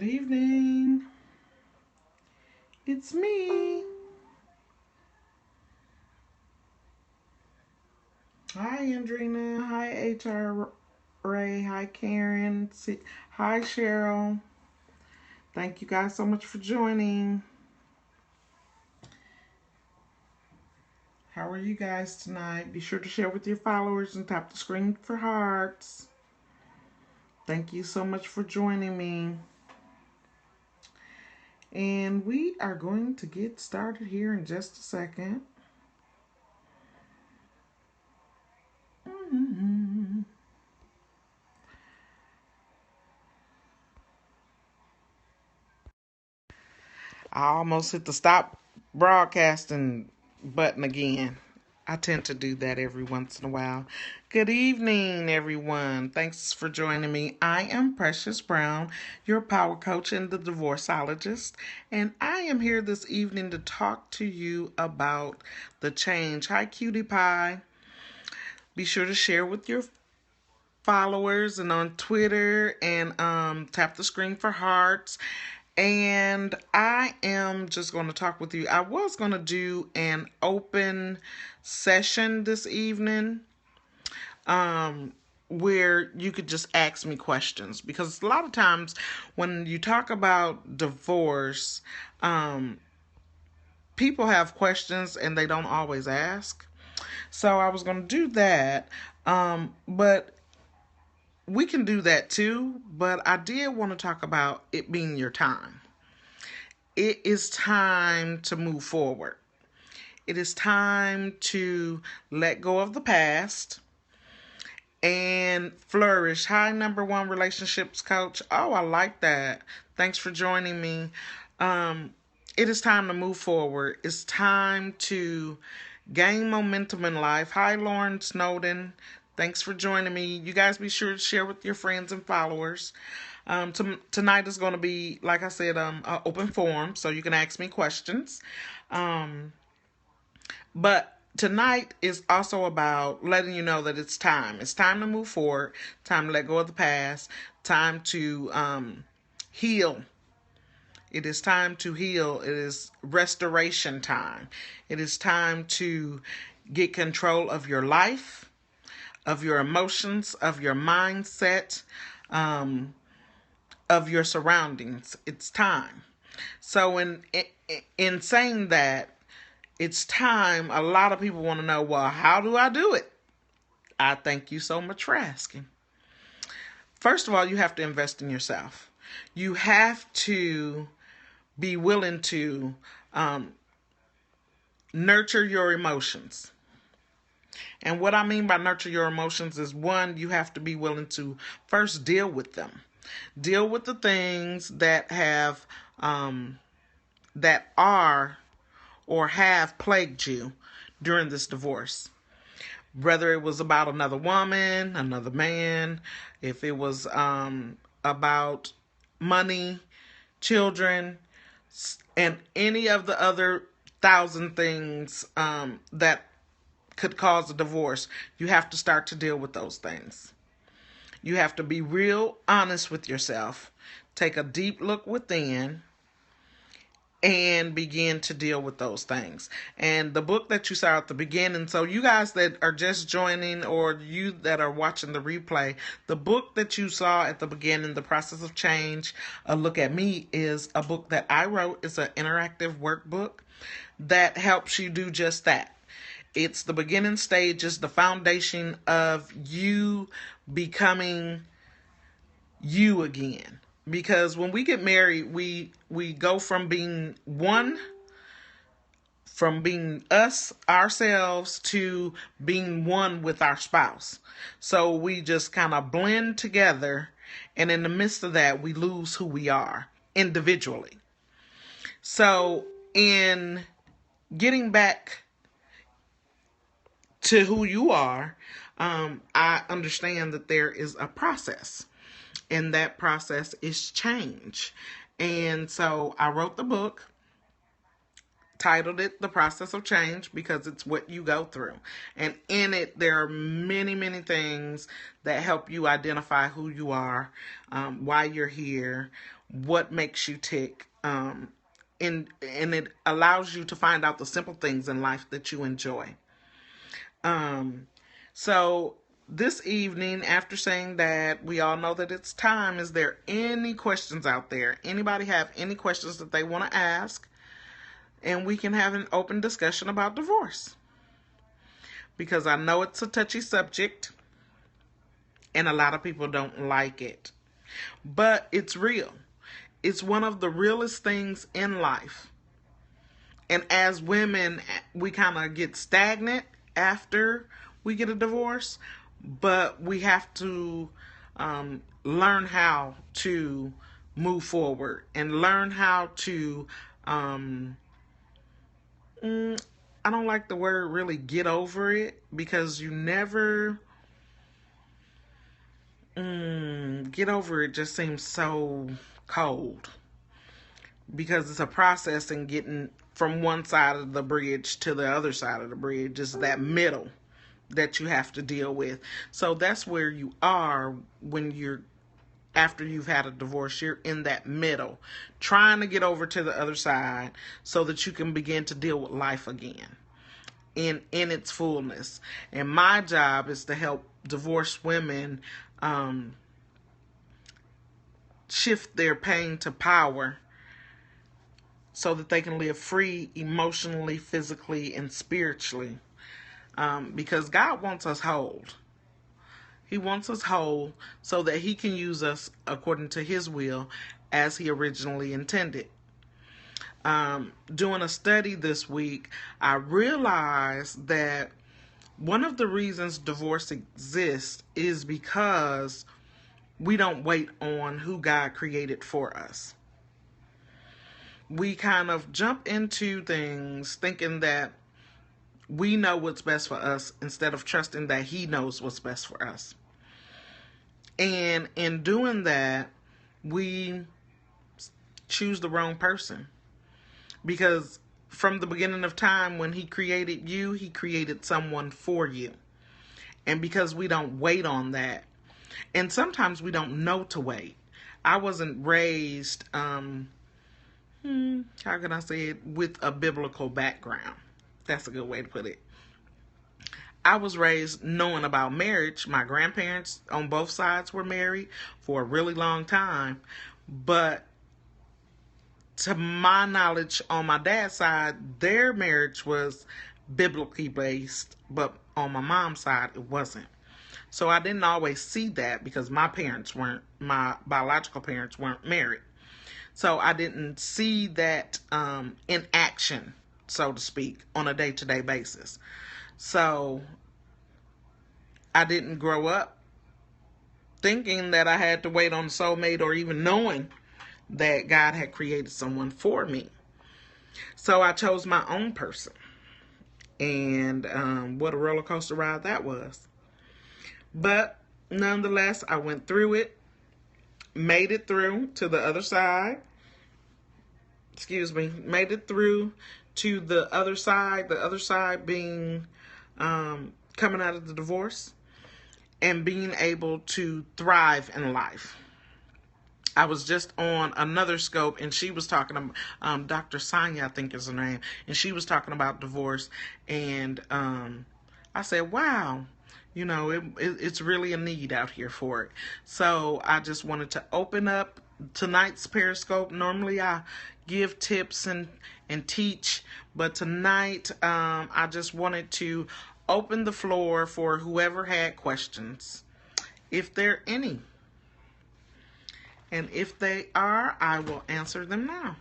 evening. It's me. Hi, Andrina. Hi, HR Ray. Hi, Karen. Hi, Cheryl. Thank you guys so much for joining. How are you guys tonight? Be sure to share with your followers and tap the screen for hearts. Thank you so much for joining me. And we are going to get started here in just a second. I almost hit the stop broadcasting button again. I tend to do that every once in a while. Good evening, everyone. Thanks for joining me. I am Precious Brown, your power coach and the Divorcologist, and I am here this evening to talk to you about the change. Hi, cutie pie. Be sure to share with your followers and on Twitter and tap the screen for hearts. And I am just going to talk with you. I was going to do an open session this evening where you could just ask me questions, because a lot of times when you talk about divorce, people have questions and they don't always ask. So I was going to do that, but we can do that too, but I did want to talk about it being your time. It is time to move forward. It is time to let go of the past and flourish. Hi, number one relationships coach. Oh, I like that. Thanks for joining me. It is time to move forward. It's time to gain momentum in life. Hi, Lauren Snowden. Thanks for joining me. You guys be sure to share with your friends and followers. Tonight is going to be, like I said, an open forum, so you can ask me questions. But tonight is also about letting you know that it's time. It's time to move forward, time to let go of the past, time to heal. It is time to heal. It is restoration time. It is time to get control of your life, of your emotions, of your mindset, of your surroundings. It's time. So in saying that, it's time, a lot of people want to know, well, how do I do it? I thank you so much for asking. First of all, you have to invest in yourself. You have to be willing to nurture your emotions. And what I mean by nurture your emotions is, one, you have to be willing to first deal with them. Deal with the things that that are or have plagued you during this divorce. Whether it was about another woman, another man, if it was about money, children, and any of the other thousand things that could cause a divorce, you have to start to deal with those things. You have to be real honest with yourself. Take a deep look within and begin to deal with those things. And the book that you saw at the beginning, so you guys that are just joining or you that are watching the replay, the book that you saw at the beginning, The Process of Change, A Look at Me, is a book that I wrote. It's an interactive workbook that helps you do just that. It's the beginning stages, the foundation of you becoming you again. Because when we get married, we go from being one, from being us, ourselves, to being one with our spouse. So we just kind of blend together, and in the midst of that, we lose who we are individually. So in getting back to who you are, I understand that there is a process. And that process is change. And so I wrote the book, titled it The Process of Change, because it's what you go through. And in it, there are many, many things that help you identify who you are, why you're here, what makes you tick. And it allows you to find out the simple things in life that you enjoy. So this evening, after saying that, we all know that it's time. Is there any questions out there? Anybody have any questions that they want to ask? And we can have an open discussion about divorce. Because I know it's a touchy subject and a lot of people don't like it. But it's real. It's one of the realest things in life. And as women, we kind of get stagnant after we get a divorce, but we have to learn how to move forward and learn how to, I don't like the word really get over it, because you never, get over it just seems so cold, because it's a process in getting from one side of the bridge to the other side of the bridge. It's that middle that you have to deal with. So that's where you are when you're, after you've had a divorce, you're in that middle, trying to get over to the other side so that you can begin to deal with life again in its fullness. And my job is to help divorced women shift their pain to power so that they can live free emotionally, physically, and spiritually. Because God wants us whole. He wants us whole so that He can use us according to His will as He originally intended. Doing a study this week, I realized that one of the reasons divorce exists is because we don't wait on who God created for us. We kind of jump into things thinking that we know what's best for us instead of trusting that He knows what's best for us. And in doing that, we choose the wrong person. Because from the beginning of time, when He created you, He created someone for you. And because we don't wait on that, and sometimes we don't know to wait. I wasn't raised, how can I say it, with a biblical background. That's a good way to put it. I was raised knowing about marriage. My grandparents on both sides were married for a really long time. But to my knowledge, on my dad's side, their marriage was biblically based. But on my mom's side, it wasn't. So I didn't always see that because my biological parents weren't married. So I didn't see that in action, so to speak, on a day-to-day basis. So I didn't grow up thinking that I had to wait on a soulmate or even knowing that God had created someone for me. So I chose my own person. And what a roller coaster ride that was. But nonetheless, I went through it, made it through to the other side. Made it through to the other side being coming out of the divorce and being able to thrive in life. I was just on another scope, and she was talking about, Dr. Sonia, I think is her name, and she was talking about divorce, and I said, wow, you know, it's really a need out here for it. So I just wanted to open up tonight's Periscope. Normally I give tips and teach, but tonight I just wanted to open the floor for whoever had questions, if there are any. And if they are, I will answer them now.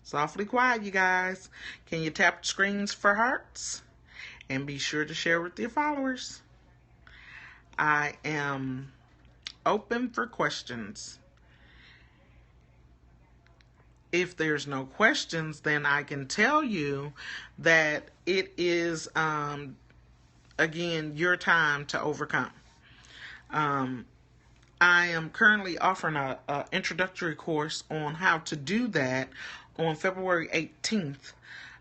Softly quiet, you guys. Can you tap the screens for hearts? And be sure to share with your followers. I am open for questions. If there's no questions, then I can tell you that it is, again, your time to overcome. I am currently offering an introductory course on how to do that on February 18th.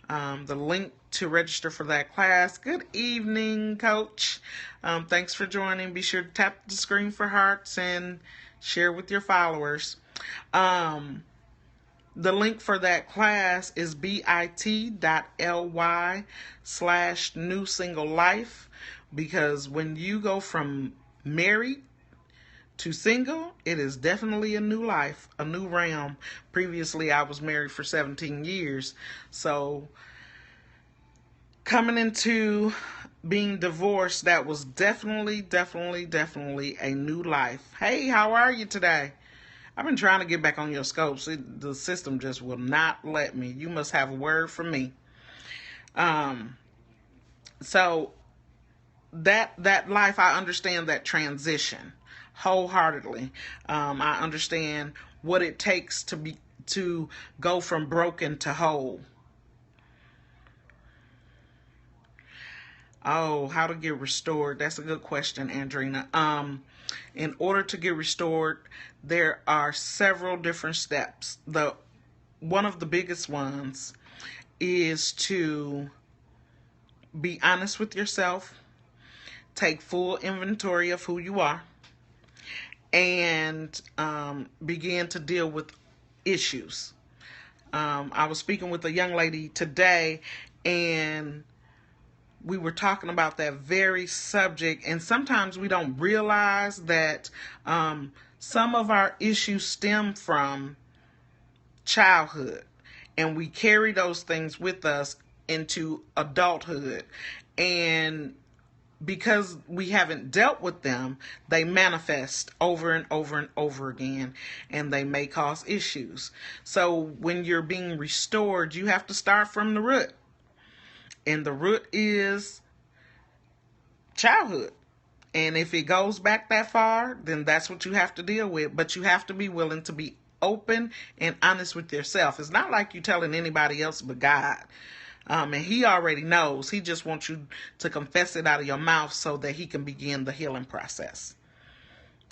the link to register for that class. Good evening, Coach. Thanks for joining. Be sure to tap the screen for hearts and share with your followers. The link for that class is bit.ly/new single life, because when you go from married to single, it is definitely a new life, a new realm. Previously, I was married for 17 years. So coming into being divorced, that was definitely a new life. Hey, how are you today? I've been trying to get back on your scopes. The system just will not let me. You must have a word from me. So that life, I understand that transition wholeheartedly. I understand what it takes to go from broken to whole. Oh, how to get restored? That's a good question, Andrina. In order to get restored, there are several different steps. One of the biggest ones is to be honest with yourself, take full inventory of who you are, and begin to deal with issues. I was speaking with a young lady today, and we were talking about that very subject, and sometimes we don't realize that some of our issues stem from childhood, and we carry those things with us into adulthood, and because we haven't dealt with them, they manifest over and over and over again, and they may cause issues. So when you're being restored, you have to start from the root. And the root is childhood. And if it goes back that far, then that's what you have to deal with. But you have to be willing to be open and honest with yourself. It's not like you're telling anybody else but God. And he already knows. He just wants you to confess it out of your mouth so that he can begin the healing process.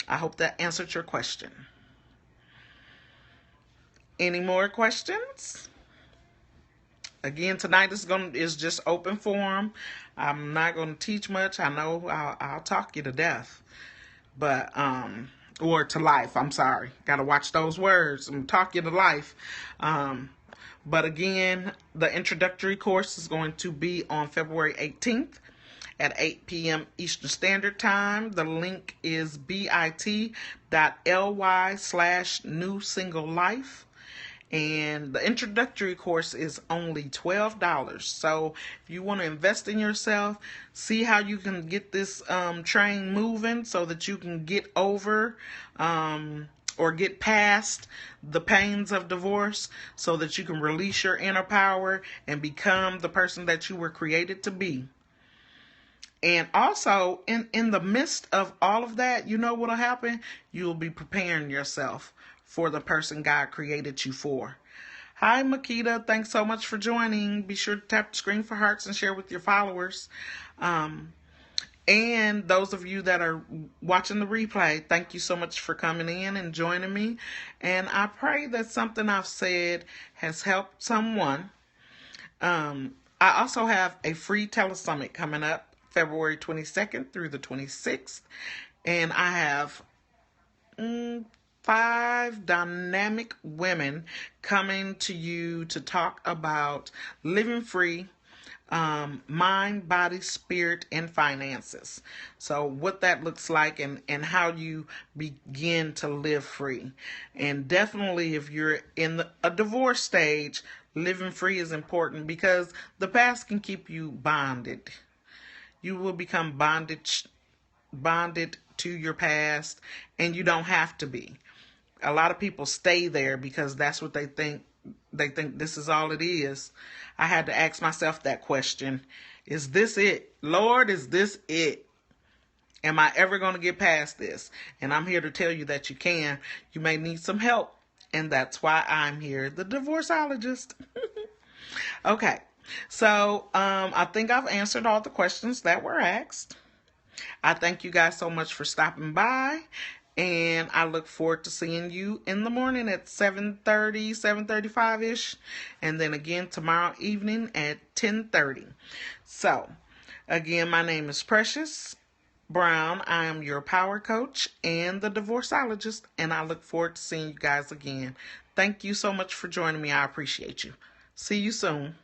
I hope that answered your question. Any more questions? Again, tonight is just open forum. I'm not going to teach much. I know I'll talk you to death, but or to life. I'm sorry. Got to watch those words. I'm going to talk you to life. But again, the introductory course is going to be on February 18th at 8 p.m. Eastern Standard Time. The link is bit.ly/new single life. And the introductory course is only $12. So if you want to invest in yourself, see how you can get this train moving so that you can get over or get past the pains of divorce, so that you can release your inner power and become the person that you were created to be. And also, in the midst of all of that, you know what will happen? You'll be preparing yourself for the person God created you for. Hi, Makita. Thanks so much for joining. Be sure to tap the screen for hearts and share with your followers. And those of you that are watching the replay, thank you so much for coming in and joining me. And I pray that something I've said has helped someone. I also have a free telesummit coming up February 22nd through the 26th. And I have 5 dynamic women coming to you to talk about living free, mind, body, spirit, and finances. So what that looks like and how you begin to live free. And definitely if you're in a divorce stage, living free is important, because the past can keep you bonded. You will become bonded to your past, and you don't have to be. A lot of people stay there because that's what they think. They think this is all it is. I had to ask myself that question. Is this it? Lord, is this it? Am I ever going to get past this? And I'm here to tell you that you can. You may need some help. And that's why I'm here, the Divorcologist. Okay. So I think I've answered all the questions that were asked. I thank you guys so much for stopping by. And I look forward to seeing you in the morning at 7:30, 7:35ish. And then again tomorrow evening at 10:30. So, again, my name is Precious Brown. I am your power coach and the divorcologist. And I look forward to seeing you guys again. Thank you so much for joining me. I appreciate you. See you soon.